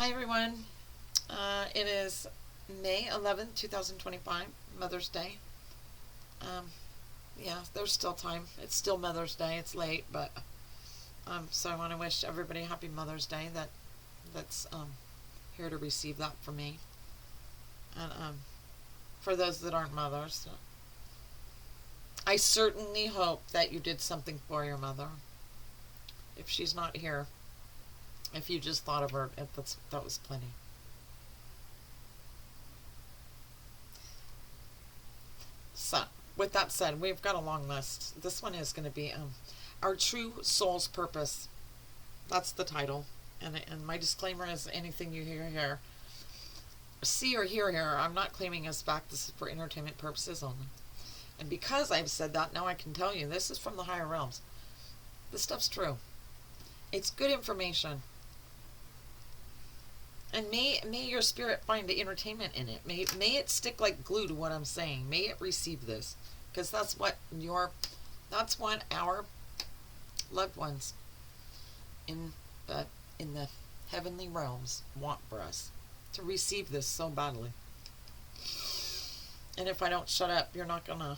Hi everyone. It is May 11th, 2025, Mother's Day. Um, yeah, there's still time. It's still Mother's Day. It's late, but so I want to wish everybody a happy Mother's Day. That's here to receive that from me. And for those that aren't mothers, I certainly hope that you did something for your mother. If she's not here, if you just thought of her, that was plenty. So, with that said, we've got a long list. This one is going to be Our True Soul's Purpose. That's the title. And my disclaimer is anything you hear here, see or hear here, I'm not claiming as fact. This is for entertainment purposes only. And because I've said that, now I can tell you this is from the higher realms. This stuff's true. It's good information. And may your spirit find the entertainment in it. May it stick like glue to what I'm saying. May it receive this, because that's what our loved ones in the heavenly realms want for us to receive this so badly. And if I don't shut up, you're not gonna.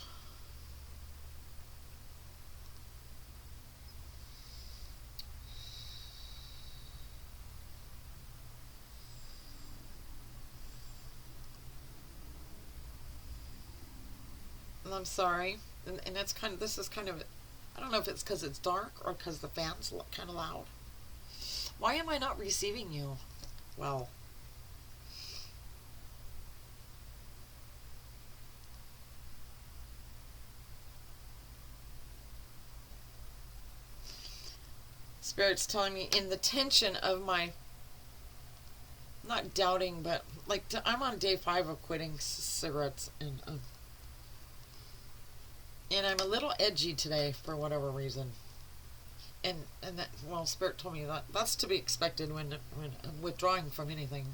And I'm sorry. And it's kind of, this is kind of, I don't know if it's because it's dark or because the fan's kind of loud. Why am I not receiving you? Well, Spirit's telling me in the tension of my, not doubting, but like I'm on day 5 of quitting cigarettes, and I'm a little edgy today for whatever reason. And that, well, Spirit told me that's to be expected when I'm withdrawing from anything.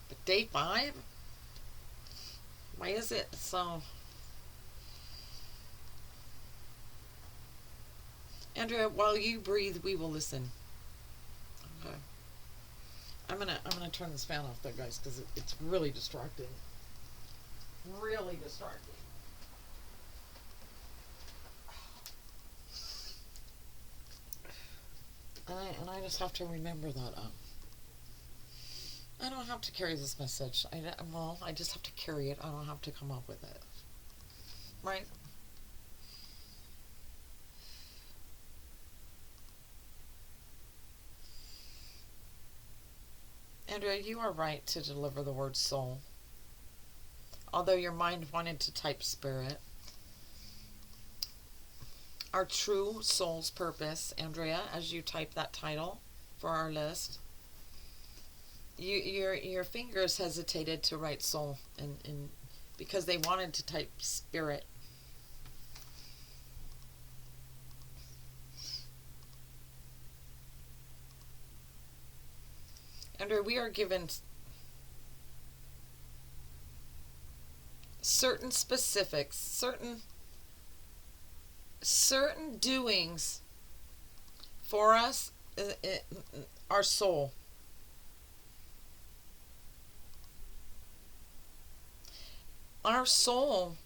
But day 5, why is it so? Andrea, while you breathe, we will listen. Okay. I'm gonna turn this fan off, there, guys, because it's really distracting. Really distracting. And I just have to remember that. I don't have to carry this message. I just have to carry it. I don't have to come up with it. Right? Andrea, you are right to deliver the word soul. Although your mind wanted to type spirit. Our true soul's purpose, Andrea, as you type that title for our list. Your fingers hesitated to write soul and because they wanted to type spirit. Andrea, we are given certain specifics, certain doings for us, our soul. Our soul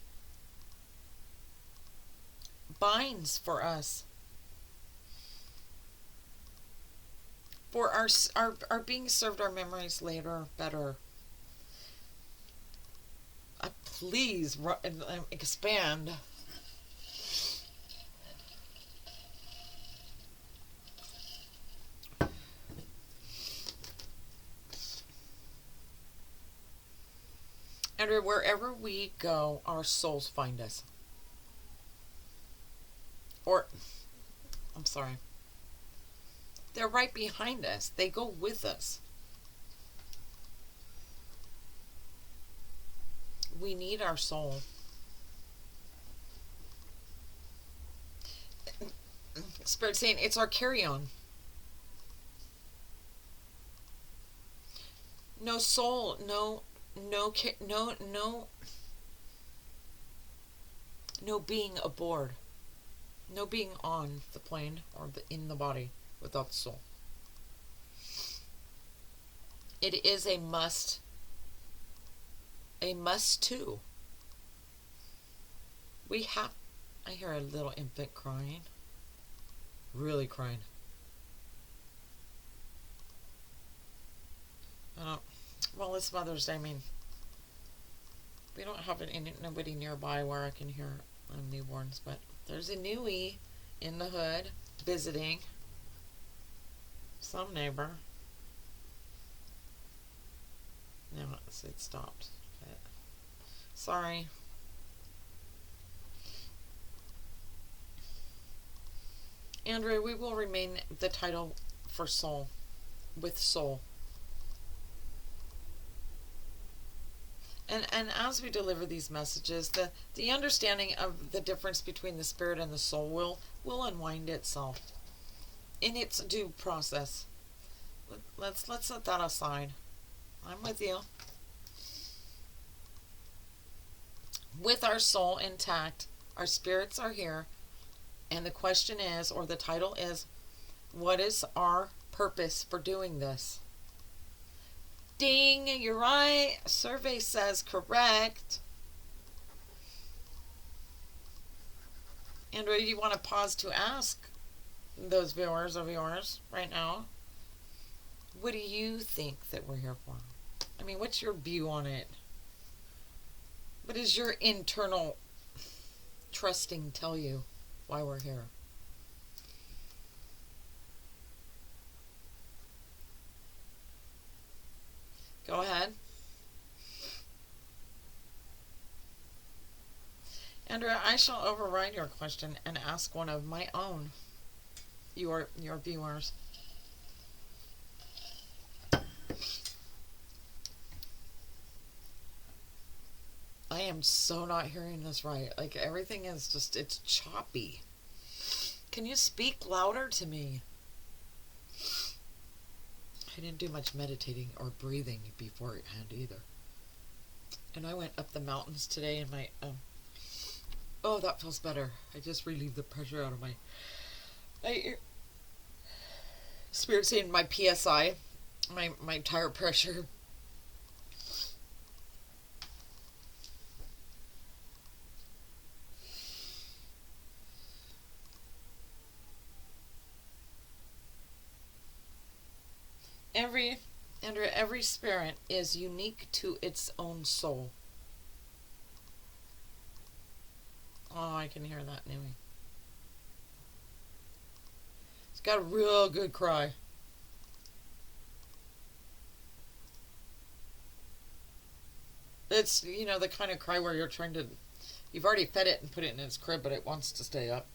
binds for us. For our being served, our memories later better. Please expand. And wherever we go, our souls find us. Or, I'm sorry. They're right behind us. They go with us. We need our soul. Spirit saying it's our carry-on. No soul, no being aboard, no being on the plane or in the body without the soul. It is a must too. We have. I hear a little infant crying. Really crying. I don't. Well, it's Mother's Day. I mean, we don't have nobody nearby where I can hear newborns, but there's a newie in the hood visiting some neighbor. No, it stopped. But, sorry. Andrea, we will remain the title for soul, with soul. And as we deliver these messages, the understanding of the difference between the spirit and the soul will unwind itself in its due process. Let's set that aside. I'm with you. With our soul intact, our spirits are here, and the question is, or the title is, what is our purpose for doing this? Ding, you're right. Survey says correct. Andrea, you want to pause to ask those viewers of yours right now, what do you think that we're here for? I mean, what's your view on it? What does your internal trusting tell you why we're here? Go ahead. Andrea, I shall override your question and ask one of my own, your viewers. I am so not hearing this right. Like, everything is just, it's choppy. Can you speak louder to me? I didn't do much meditating or breathing beforehand either. And I went up the mountains today and my, oh, that feels better. I just relieved the pressure out of my spirit saying my PSI, my tire pressure. Every spirit is unique to its own soul. Oh, I can hear that, Nui. It's got a real good cry. It's, the kind of cry where you've already fed it and put it in its crib, but it wants to stay up.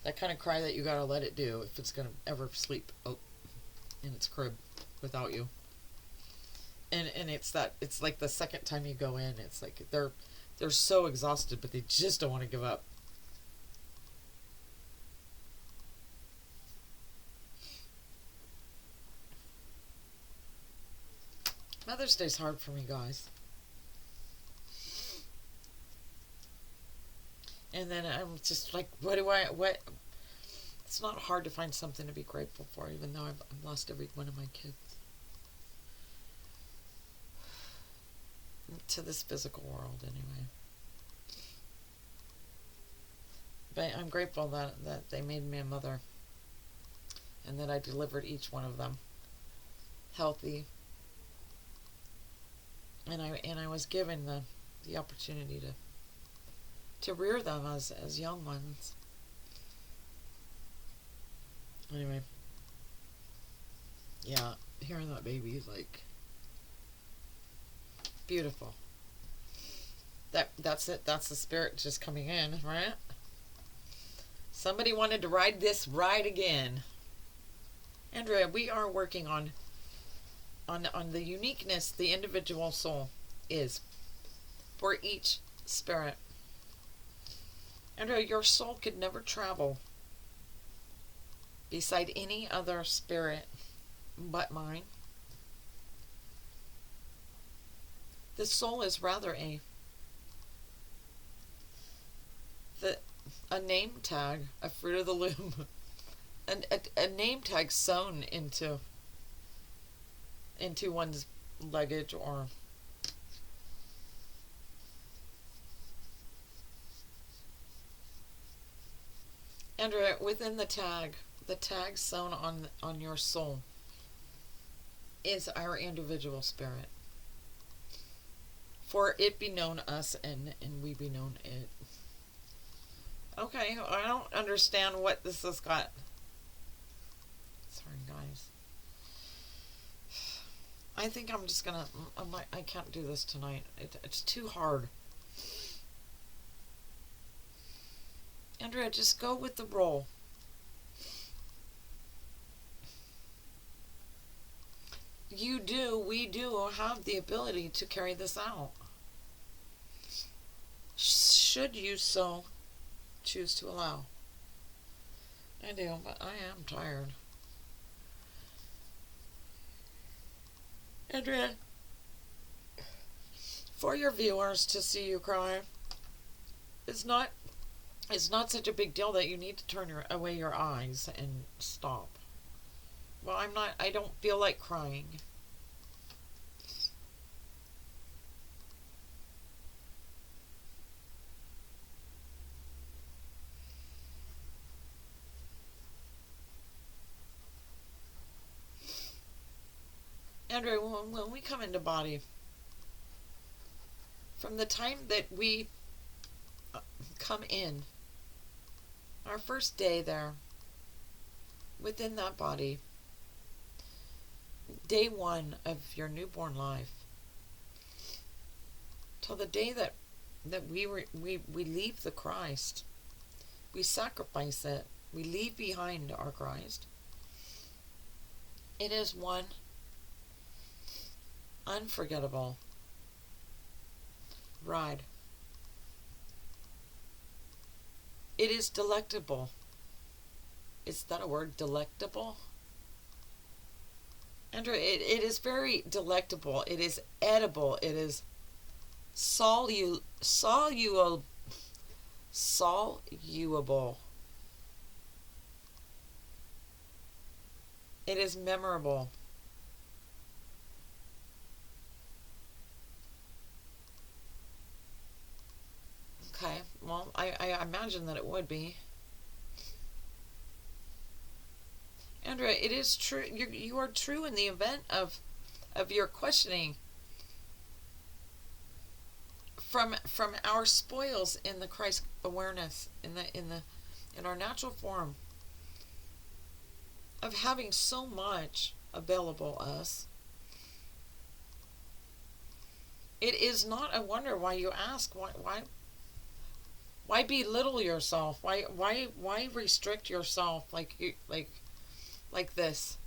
That kind of cry that you gotta let it do if it's gonna ever sleep in its crib without you. And it's like the second time you go in, it's like they're so exhausted, but they just don't want to give up. Mother's Day's hard for me, guys. And then I'm just like, what? It's not hard to find something to be grateful for, even though I've lost every one of my kids to this physical world, anyway. But I'm grateful that they made me a mother, and that I delivered each one of them healthy, and I was given the opportunity to rear them as young ones. Anyway, yeah, hearing that baby is like beautiful. That's it. That's the spirit just coming in, right? Somebody wanted to ride this ride again. Andrea, we are working on the uniqueness the individual soul is for each spirit. Andrea, your soul could never travel beside any other spirit but mine. The soul is rather a name tag, a fruit of the loom, a name tag sewn into one's luggage or Andrea, within the tag sewn on your soul is our individual spirit. For it be known us and we be known it. Okay, I don't understand what this has got. Sorry, guys. I think I'm just gonna. I can't do this tonight. It's too hard. Andrea, just go with the roll. We do have the ability to carry this out. Should you so choose to allow. I do, but I am tired. Andrea, for your viewers to see you cry, it's not such a big deal that you need to turn away your eyes and stop. Well, I don't feel like crying. Andrea, when we come into body, from the time that we come in, our first day there, within that body, day one of your newborn life, till the day that we leave the Christ, we sacrifice it, we leave behind our Christ. It is one unforgettable ride. It is delectable. Is that a word? Delectable? Andrew, it is very delectable. It is edible. It is soluble. It is memorable. Okay, well, I imagine that it would be. Andrea, it is true. You are true in the event of your questioning from our spoils in the Christ awareness in our natural form of having so much available us. It is not a wonder why you ask why belittle yourself? Why restrict yourself like this?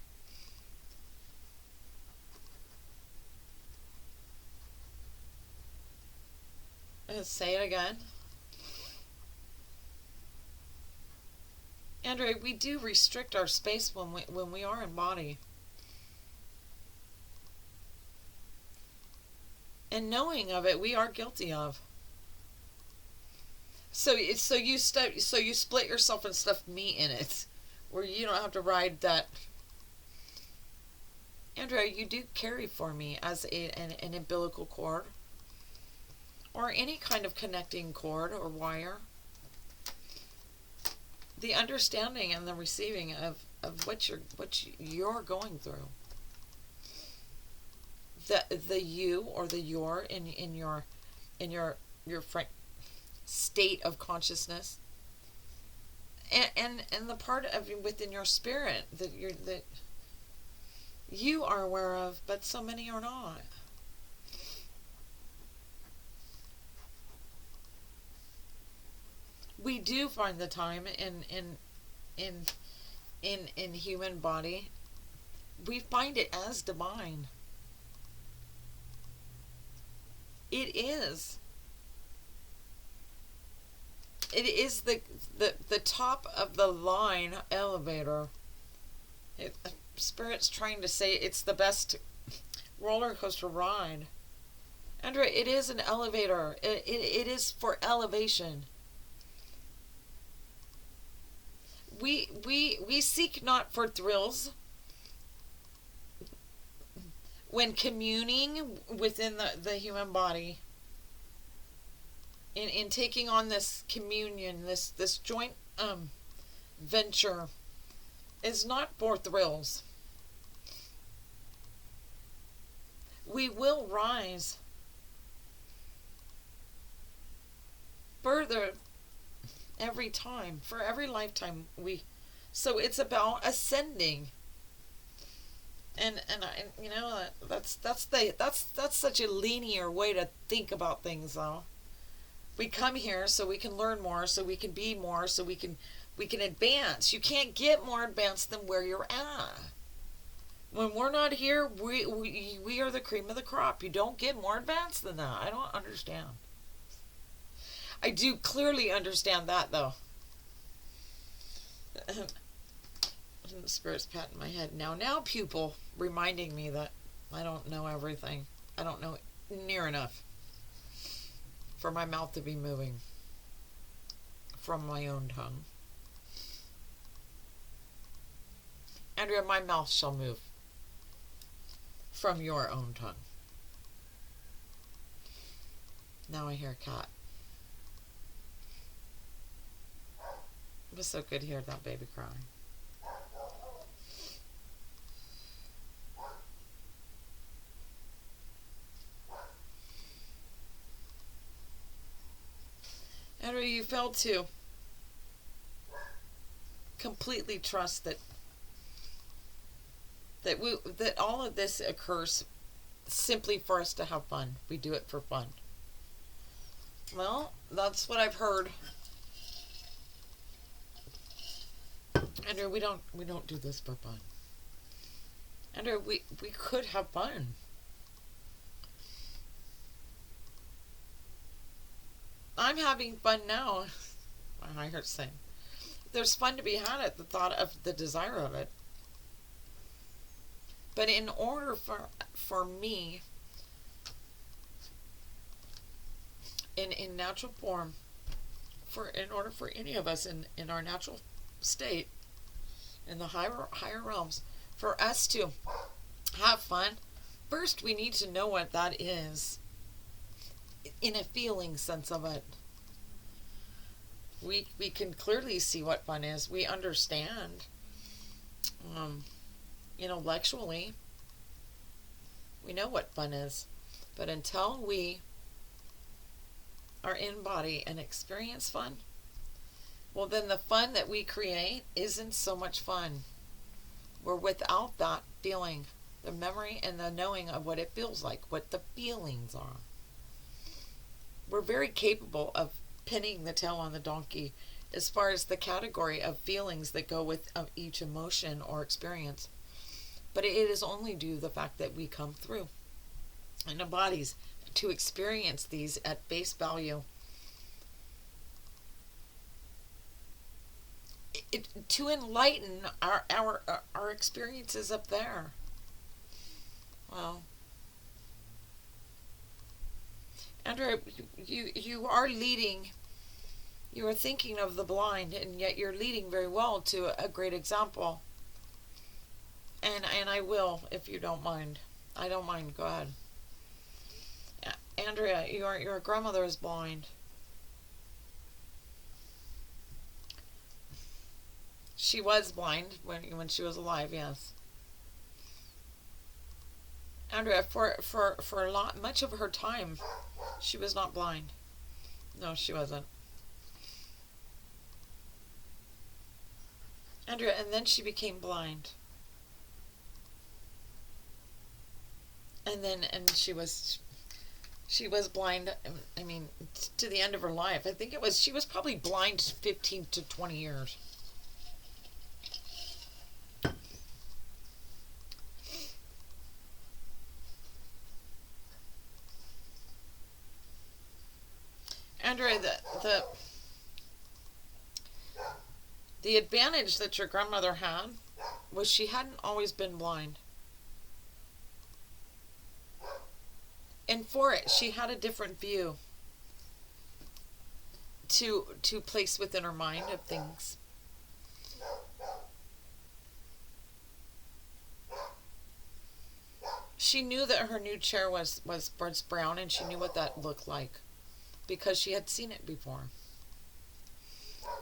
Say it again. Andre, we do restrict our space when we are in body. And knowing of it, we are guilty of. So you split yourself and stuff meat in it, where you don't have to ride that. Andrea, you do carry for me as an umbilical cord, or any kind of connecting cord or wire. The understanding and the receiving of what you're going through. The you or the your in your state of consciousness, and the part of you within your spirit that you are aware of, but so many are not. We do find the time in human body. We find it as divine. It is. It is the top of the line elevator. Spirit's trying to say it's the best roller coaster ride. Andrea, it is an elevator. It is for elevation. We seek not for thrills. when communing within the human body, in taking on this communion, this joint venture, is not for thrills. We will rise further every time, for every lifetime. So it's about ascending. And I, that's such a linear way to think about things, though. We come here so we can learn more, so we can be more, so we can advance. You can't get more advanced than where you're at. When we're not here, we are the cream of the crop. You don't get more advanced than that. I don't understand. I do clearly understand that, though. The spirit's patting my head. Now, pupil, reminding me that I don't know everything. I don't know near enough for my mouth to be moving from my own tongue. Andrea, my mouth shall move from your own tongue. Now I hear a cat. It was so good to hear that baby crying. Andrea, you fail to completely trust that all of this occurs simply for us to have fun. We do it for fun. Well, that's what I've heard. Andrea, we don't do this for fun. Andrea, we could have fun. I'm having fun now. I heard saying there's fun to be had at the thought of the desire of it. But in order for me, in natural form, in order for any of us in our natural state, in the higher realms, for us to have fun, first we need to know what that is, in a feeling sense of it. We can clearly see what fun is. We understand, intellectually, we know what fun is. But until we are in body and experience fun, well, then the fun that we create isn't so much fun. We're without that feeling, the memory and the knowing of what it feels like, what the feelings are. We're very capable of pinning the tail on the donkey as far as the category of feelings that go with each emotion or experience. But it is only due to the fact that we come through in our bodies to experience these at face value. To enlighten our experiences up there. Well, Andrea, you are leading. You are thinking of the blind, and yet you're leading very well to a great example. And I will, if you don't mind. I don't mind. Go ahead. Andrea, your grandmother is blind. She was blind when she was alive. Yes. Andrea, for much of her time, she was not blind. No, she wasn't. Andrea, and then she became blind. And she was blind. I mean, to the end of her life. I think she was probably blind 15 to 20 years. Andrea, the advantage that your grandmother had was she hadn't always been blind. And for it, she had a different view to place within her mind of things. She knew that her new chair was brown, and she knew what that looked like because she had seen it before.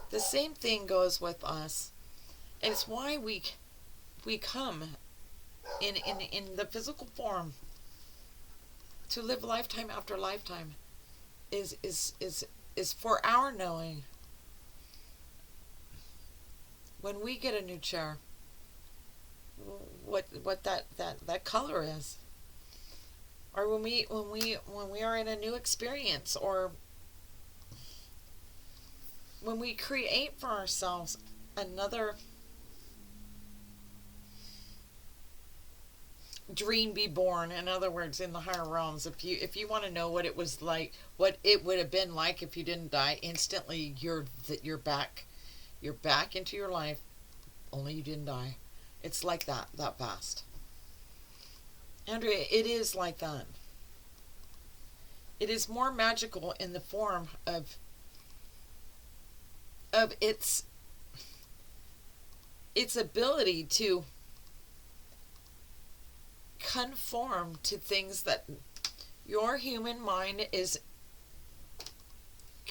The same thing goes with us. It's why we come in the physical form to live lifetime after lifetime is for our knowing when we get a new chair what that color is, or when we are in a new experience, or when we create for ourselves another dream be born. In other words, in the higher realms, if you want to know what it was like, what it would have been like if you didn't die instantly, you're back into your life, only you didn't die. It's like that fast, Andrea. It is like that. It is more magical in the form of its ability to conform to things that your human mind is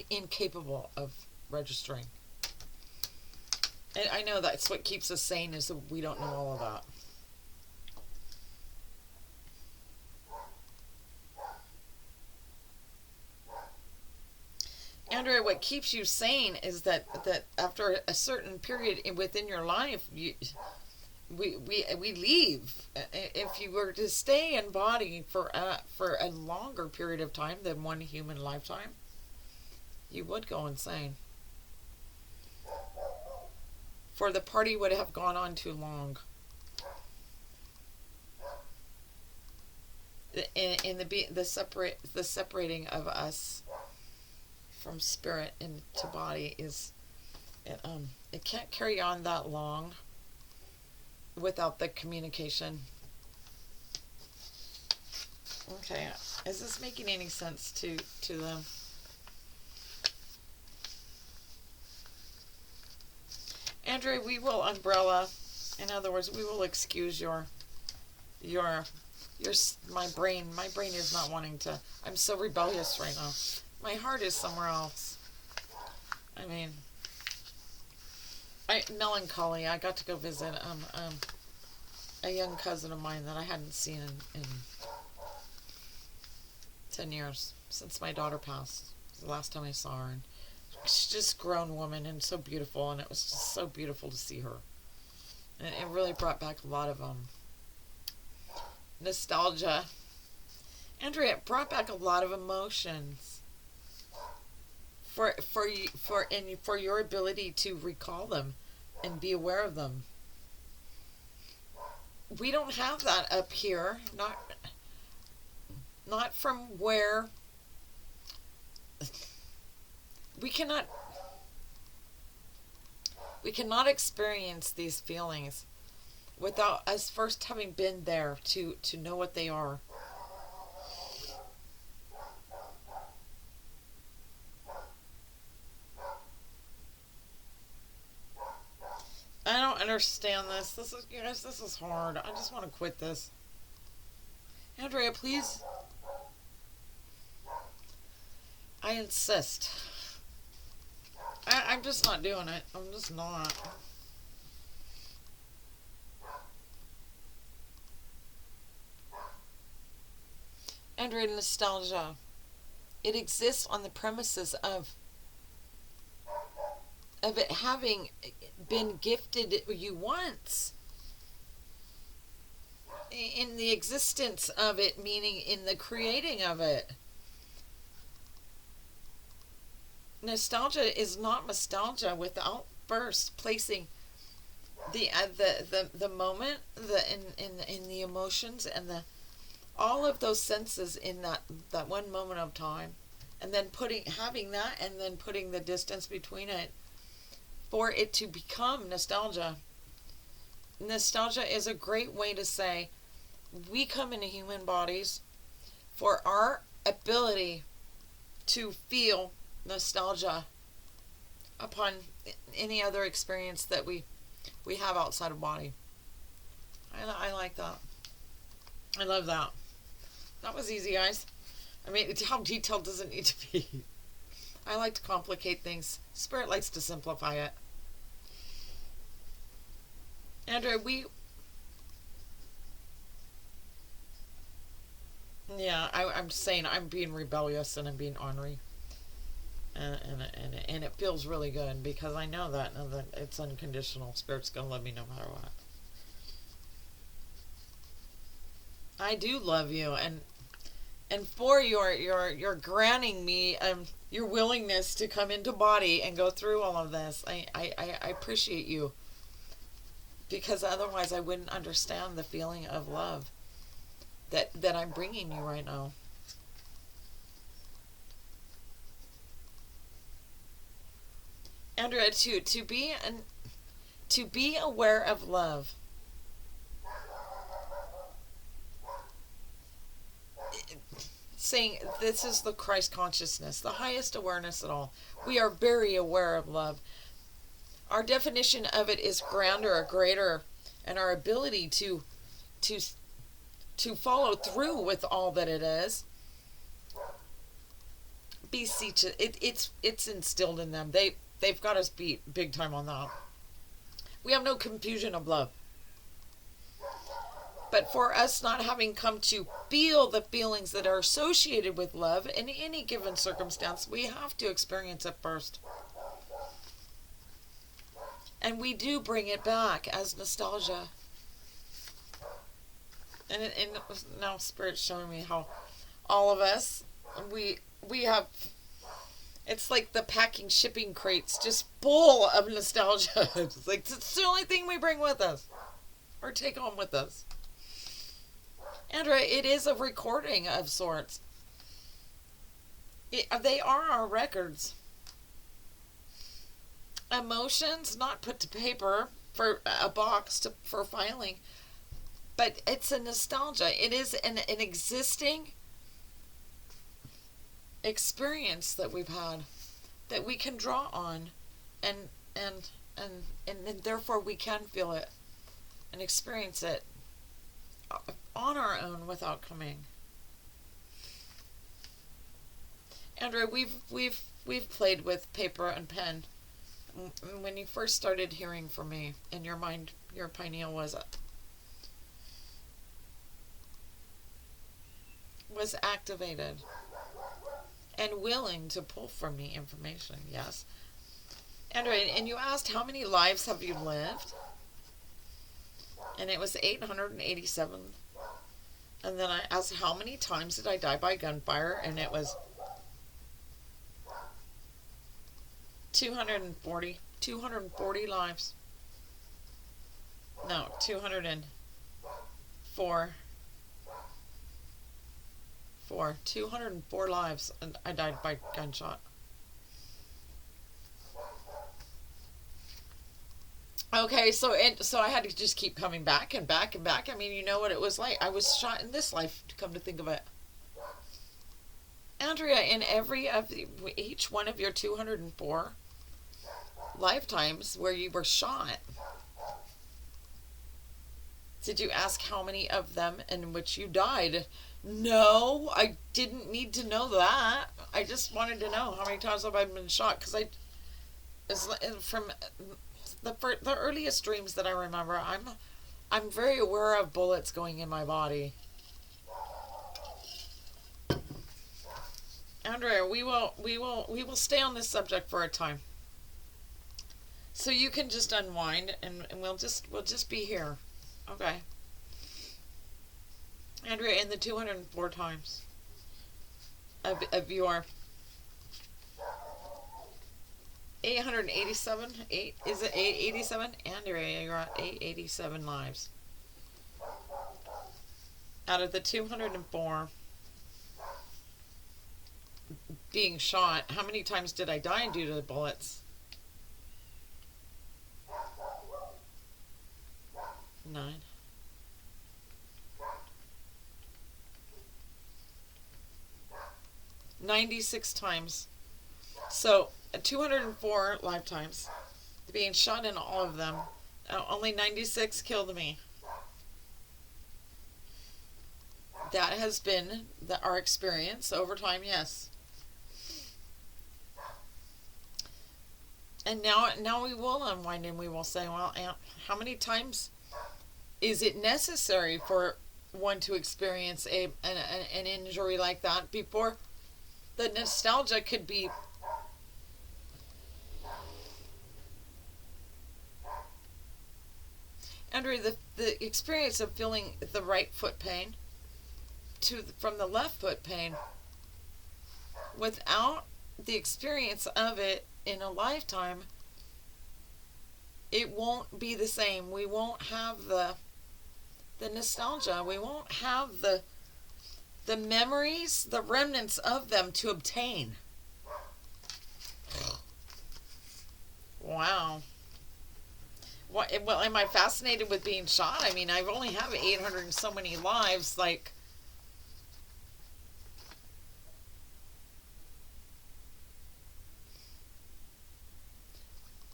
incapable of registering. And I know that's what keeps us sane, is that we don't know all of that. Andrea, what keeps you sane is that after a certain period within your life, we leave. If you were to stay in body for a longer period of time than one human lifetime, you would go insane. For the party would have gone on too long. In the separating of us from spirit into body it can't carry on that long without the communication. Okay, is this making any sense to them? Andrea, we will umbrella. In other words, we will excuse your my brain is not wanting to. I'm so rebellious right now. My heart is somewhere else. I mean, melancholy. I got to go visit a young cousin of mine that I hadn't seen in 10 years since my daughter passed. It was the last time I saw her, and she's just a grown woman and so beautiful, and it was just so beautiful to see her. And it really brought back a lot of nostalgia. Andrea, it brought back a lot of emotions for your ability to recall them and be aware of them. We don't have that up here. Not from where we cannot experience these feelings without us first having been there to know what they are. I don't understand this. This is hard. I just want to quit this. Andrea, please. I insist. I'm just not doing it. I'm just not. Andrea, nostalgia. It exists on the premises of it having been gifted you once. In the existence of it, meaning in the creating of it. Nostalgia is not nostalgia without first placing the moment, in the emotions, and all of those senses in that one moment of time, and then having that, and then putting the distance between it for it to become nostalgia. Nostalgia is a great way to say we come into human bodies for our ability to feel nostalgia upon any other experience that we have outside of body. I like that. I love that. That was easy, guys. I mean, how detailed does it need to be? I like to complicate things. Spirit likes to simplify it. Andrea, yeah, I'm saying I'm being rebellious and I'm being ornery. And it feels really good because I know that it's unconditional. Spirit's going to love me no matter what. I do love you, and for your granting me your willingness to come into body and go through all of this. I appreciate you because otherwise I wouldn't understand the feeling of love that I'm bringing you right now. Andrea, to be aware of love, saying this is the Christ consciousness, the highest awareness at all. We are very aware of love. Our definition of it is grander or greater, and our ability to to follow through with all that it is. Beseech it's instilled in them. They've got us beat big time on that. We have no confusion of love. But for us not having come to feel the feelings that are associated with love in any given circumstance, we have to experience it first. And we do bring it back as nostalgia. And now Spirit's showing me how all of us, we have, it's like the packing shipping crates just full of nostalgia. It's like it's the only thing we bring with us or take home with us. Andrea, it is a recording of sorts. They are our records. Emotions not put to paper for a box for filing, but it's a nostalgia. It is an existing experience that we've had that we can draw on, and and and therefore we can feel it and experience it on our own without coming. Andrea, we've played with paper and pen. When you first started hearing from me, in your mind, your pineal was activated and willing to pull from me information. Yes, Andrea, and you asked how many lives have you lived, and it was 887. And then I asked how many times did I die by gunfire, and it was 240. 240 lives. No, 204. 204 lives, and I died by gunshot. Okay, so I had to just keep coming back and back and back. I mean, you know what it was like. I was shot in this life, to come to think of it. Andrea, in each one of your 204 lifetimes where you were shot, did you ask how many of them in which you died? No, I didn't need to know that. I just wanted to know how many times have I been shot, because from the earliest dreams that I remember, I'm very aware of bullets going in my body. Andrea, we will stay on this subject for a time, so you can just unwind, and we'll just be here, okay? Andrea, in the 204 times of your 887, is it 887? Andrea, you're at 887 lives. Out of the 204 being shot, how many times did I die due to the bullets? 9. 96 times. So 204 lifetimes, being shot in all of them. Only 96 killed me. That has been our experience over time, yes. And now we will unwind and we will say, well, Aunt, how many times is it necessary for one to experience an injury like that before the nostalgia could be. Andrea, the experience of feeling the right foot pain from the left foot pain, without the experience of it in a lifetime, it won't be the same. We won't have the nostalgia. We won't have the memories, the remnants of them to obtain. Wow. Well, am I fascinated with being shot? I mean, I've only have 800 and so many lives. Like,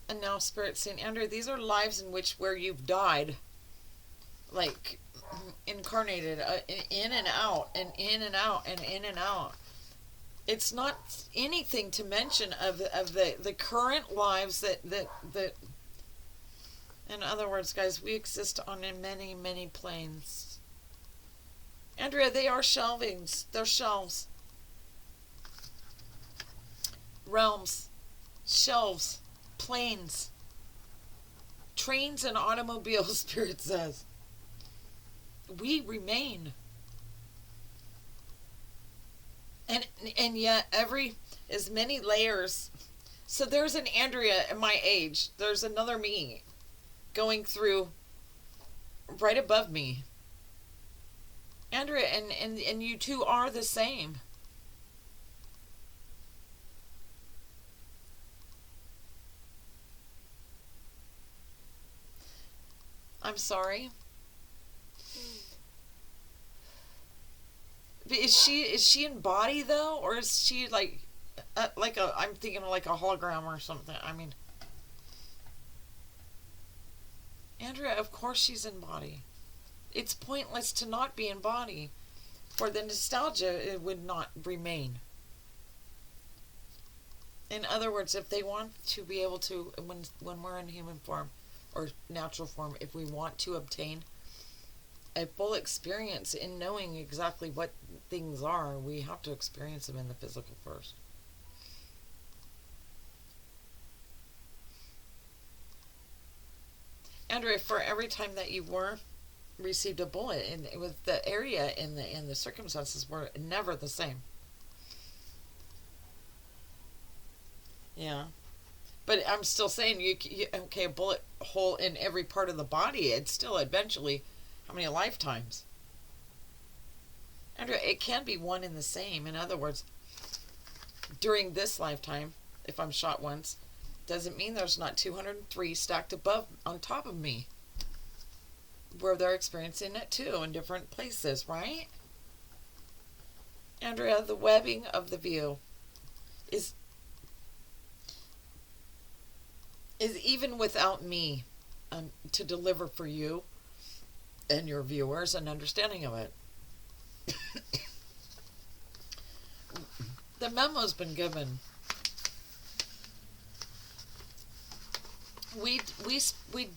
and now Spirit saying, Andrew, these are lives in which where you've died, like incarnated, in and out, and in and out, and in and out. It's not anything to mention of the current lives that. In other words, guys, we exist on many, many planes. Andrea, they are shelvings. They're shelves. Realms. Shelves. Planes. Trains and automobiles, Spirit says. We remain. And yet as many layers. So there's an Andrea at my age. There's another me going through right above me. Andrea, and you two are the same. I'm sorry. Is she in body though, or is she like I'm thinking of like a hologram or something? I mean, Andrea, of course she's in body. It's pointless to not be in body. For the nostalgia, it would not remain. In other words, if they want to be able to, when we're in human form or natural form, if we want to obtain a full experience in knowing exactly what things are, we have to experience them in the physical first. Andrea, for every time that you received a bullet, and with the area and the circumstances were never the same. Yeah, but I'm still saying okay, a bullet hole in every part of the body. It's still eventually how many lifetimes? Andrea, it can be one and the same. In other words, during this lifetime, if I'm shot once, doesn't mean there's not 203 stacked above on top of me where they're experiencing it too in different places, right? Andrea, the webbing of the view is even without me to deliver for you and your viewers an understanding of it. The memo's been given. We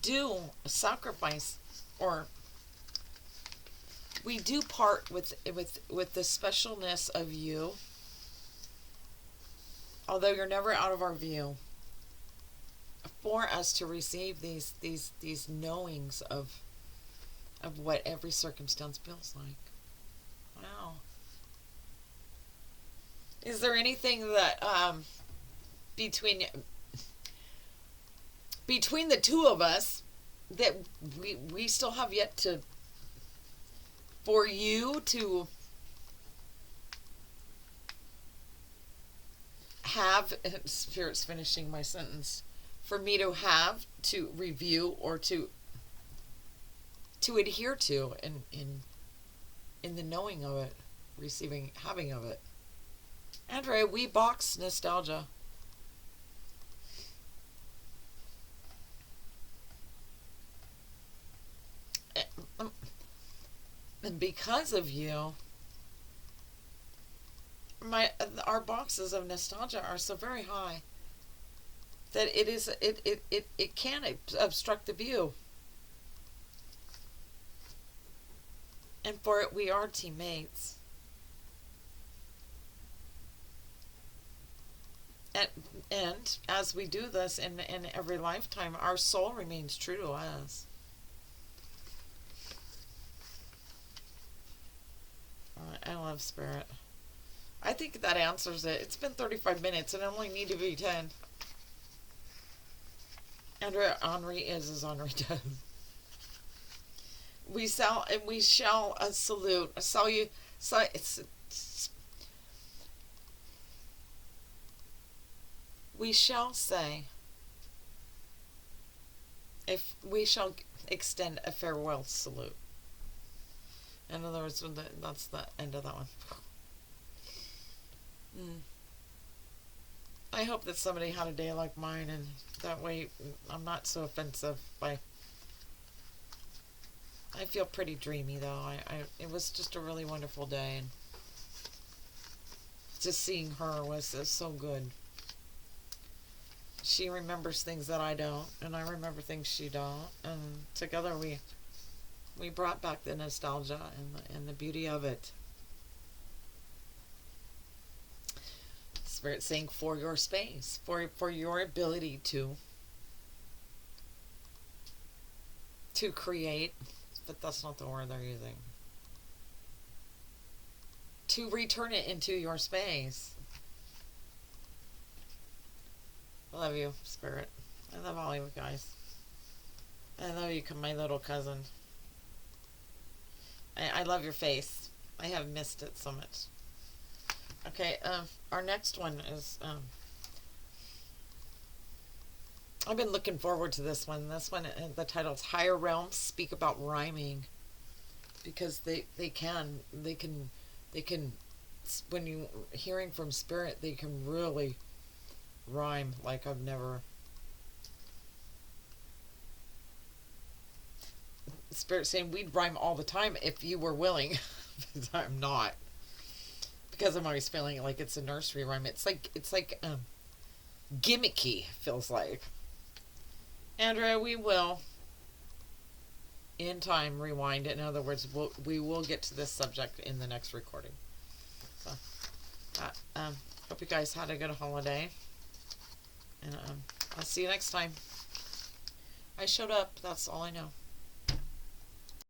do sacrifice, or we do part with the specialness of you, although you're never out of our view, for us to receive these knowings of what every circumstance feels like. Wow. Is there anything that between the two of us that we still have yet to, for you to have, Spirit's finishing my sentence, for me to have to review or to adhere to in the knowing of it, having of it? Andrea, we box nostalgia. And because of you, our boxes of nostalgia are so very high that it can obstruct the view. And for it, we are teammates. And, and as we do this in every lifetime, our soul remains true to us. I love Spirit. I think that answers it. It's been 35 minutes and I only need to be 10. Andrea Henri is as Henri does. We shall salute. We shall say, if we shall extend a farewell salute. In other words, that's the end of that one. I hope that somebody had a day like mine, and that way I'm not so offensive. I feel pretty dreamy though. It was just a really wonderful day, and just seeing her was so good. She remembers things that I don't, and I remember things she don't, and together we brought back the nostalgia and the beauty of it. Spirit saying, for your space, for your ability to create, but that's not the word they're using. To return it into your space. I love you, Spirit. I love all you guys. I love you, my little cousin. I love your face. I have missed it so much. Okay, our next one is, I've been looking forward to this one. This one, the title is Higher Realms Speak About Rhyming. Because they can, when you hearing from Spirit, they can really rhyme like I've never. Spirit saying we'd rhyme all the time if you were willing. But I'm not. Because I'm always feeling like it's a nursery rhyme. It's like gimmicky, feels like. Andrea, we will in time rewind it. In other words, we will get to this subject in the next recording. So hope you guys had a good holiday, and I'll see you next time. I showed up, that's all I know.